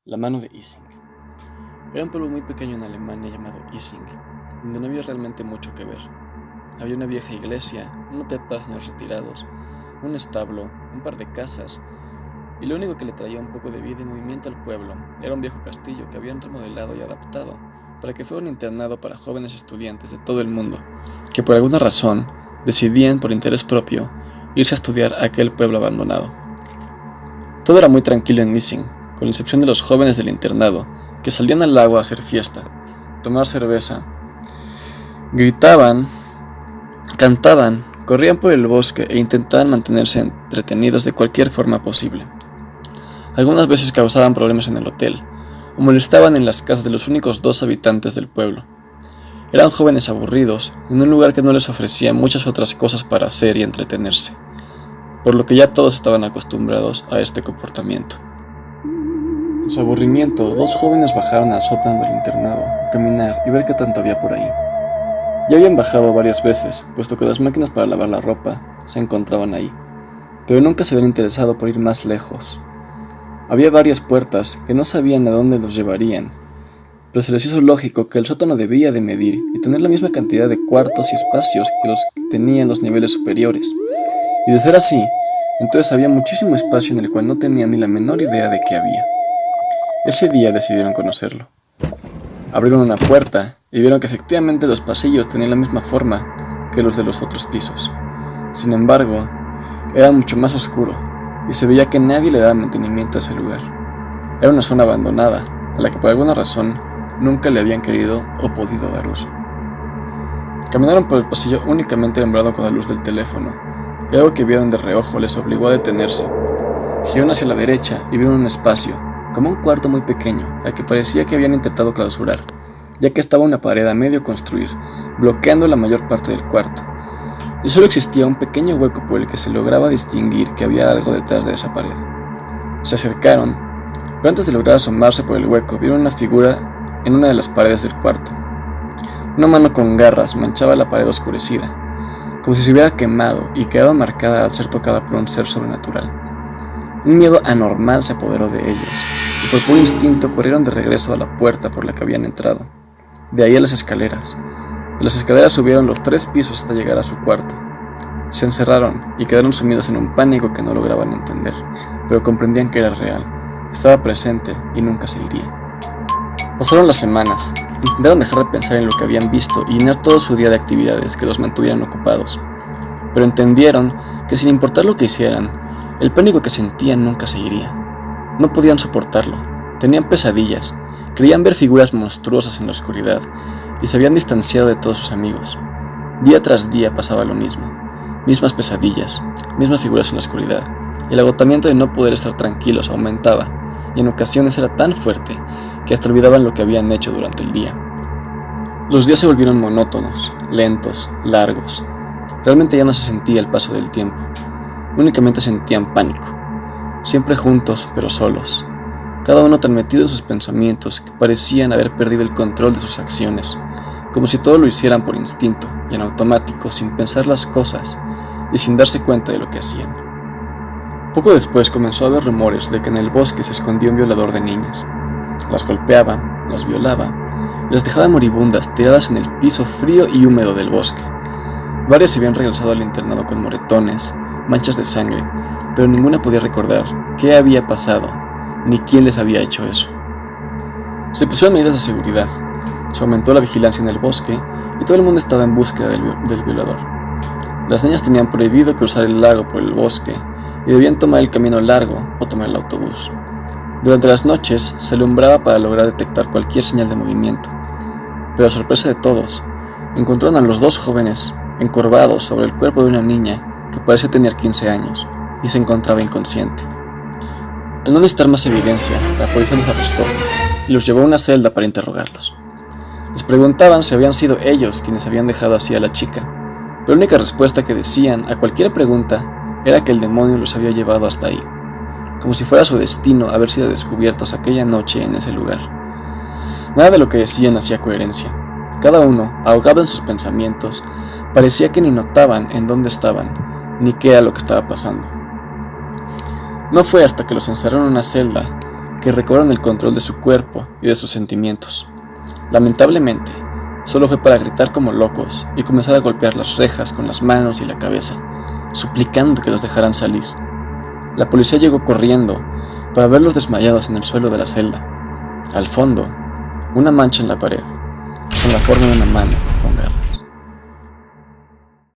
La mano de Ising. Era un pueblo muy pequeño en Alemania llamado Ising, donde no había realmente mucho que ver. Había una vieja iglesia, un hotel para señores retirados, un establo, un par de casas, y lo único que le traía un poco de vida y movimiento al pueblo era un viejo castillo que habían remodelado y adaptado para que fuera un internado para jóvenes estudiantes de todo el mundo, que por alguna razón decidían por interés propio irse a estudiar a aquel pueblo abandonado. Todo era muy tranquilo en Ising, con la excepción de los jóvenes del internado, que salían al lago a hacer fiesta, tomar cerveza, gritaban, cantaban, corrían por el bosque e intentaban mantenerse entretenidos de cualquier forma posible. Algunas veces causaban problemas en el hotel, o molestaban en las casas de los únicos 2 habitantes del pueblo. Eran jóvenes aburridos, en un lugar que no les ofrecía muchas otras cosas para hacer y entretenerse, por lo que ya todos estaban acostumbrados a este comportamiento. En su aburrimiento, 2 jóvenes bajaron al sótano del internado a caminar y ver qué tanto había por ahí. Ya habían bajado varias veces, puesto que las máquinas para lavar la ropa se encontraban ahí, pero nunca se habían interesado por ir más lejos. Había varias puertas que no sabían a dónde los llevarían, pero se les hizo lógico que el sótano debía de medir y tener la misma cantidad de cuartos y espacios que los que tenían los niveles superiores. Y de ser así, entonces había muchísimo espacio en el cual no tenían ni la menor idea de qué había. Ese día decidieron conocerlo. Abrieron una puerta y vieron que efectivamente los pasillos tenían la misma forma que los de los otros pisos. Sin embargo, era mucho más oscuro y se veía que nadie le daba mantenimiento a ese lugar. Era una zona abandonada, a la que por alguna razón nunca le habían querido o podido dar uso. Caminaron por el pasillo únicamente alumbrado con la luz del teléfono, y algo que vieron de reojo les obligó a detenerse. Giraron hacia la derecha y vieron un espacio, como un cuarto muy pequeño, al que parecía que habían intentado clausurar, ya que estaba una pared a medio construir, bloqueando la mayor parte del cuarto, y solo existía un pequeño hueco por el que se lograba distinguir que había algo detrás de esa pared. Se acercaron, pero antes de lograr asomarse por el hueco, vieron una figura en una de las paredes del cuarto. Una mano con garras manchaba la pared oscurecida, como si se hubiera quemado y quedado marcada al ser tocada por un ser sobrenatural. Un miedo anormal se apoderó de ellos, y por puro instinto corrieron de regreso a la puerta por la que habían entrado. De ahí a las escaleras. De las escaleras subieron los 3 pisos hasta llegar a su cuarto. Se encerraron y quedaron sumidos en un pánico que no lograban entender, pero comprendían que era real, estaba presente y nunca se iría. Pasaron las semanas, intentaron dejar de pensar en lo que habían visto y llenar todo su día de actividades que los mantuvieran ocupados, pero entendieron que sin importar lo que hicieran, el pánico que sentían nunca se iría. No podían soportarlo, tenían pesadillas, creían ver figuras monstruosas en la oscuridad y se habían distanciado de todos sus amigos. Día tras día pasaba lo mismo, mismas pesadillas, mismas figuras en la oscuridad, y el agotamiento de no poder estar tranquilos aumentaba, y en ocasiones era tan fuerte que hasta olvidaban lo que habían hecho durante el día. Los días se volvieron monótonos, lentos, largos. Realmente ya no se sentía el paso del tiempo. Únicamente sentían pánico, siempre juntos pero solos, cada uno tan metido en sus pensamientos que parecían haber perdido el control de sus acciones, como si todo lo hicieran por instinto y en automático, sin pensar las cosas y sin darse cuenta de lo que hacían. Poco después comenzó a haber rumores de que en el bosque se escondía un violador de niñas. Las golpeaba, las violaba y las dejaba moribundas tiradas en el piso frío y húmedo del bosque. Varias se habían regresado al internado con moretones, manchas de sangre, pero ninguna podía recordar qué había pasado, ni quién les había hecho eso. Se pusieron medidas de seguridad, se aumentó la vigilancia en el bosque y todo el mundo estaba en búsqueda del violador. Las niñas tenían prohibido cruzar el lago por el bosque y debían tomar el camino largo o tomar el autobús. Durante las noches se alumbraba para lograr detectar cualquier señal de movimiento, pero a sorpresa de todos, encontraron a los 2 jóvenes encorvados sobre el cuerpo de una niña que parecía tener 15 años y se encontraba inconsciente. Al no necesitar más evidencia, la policía los arrestó y los llevó a una celda para interrogarlos. Les preguntaban si habían sido ellos quienes habían dejado así a la chica, pero la única respuesta que decían a cualquier pregunta era que el demonio los había llevado hasta ahí, como si fuera su destino haber sido descubiertos aquella noche en ese lugar. Nada de lo que decían hacía coherencia. Cada uno, ahogado en sus pensamientos, parecía que ni notaban en dónde estaban, ni qué era lo que estaba pasando. No fue hasta que los encerraron en una celda que recobraron el control de su cuerpo y de sus sentimientos. Lamentablemente, solo fue para gritar como locos y comenzar a golpear las rejas con las manos y la cabeza, suplicando que los dejaran salir. La policía llegó corriendo para verlos desmayados en el suelo de la celda. Al fondo, una mancha en la pared, con la forma de una mano con garras.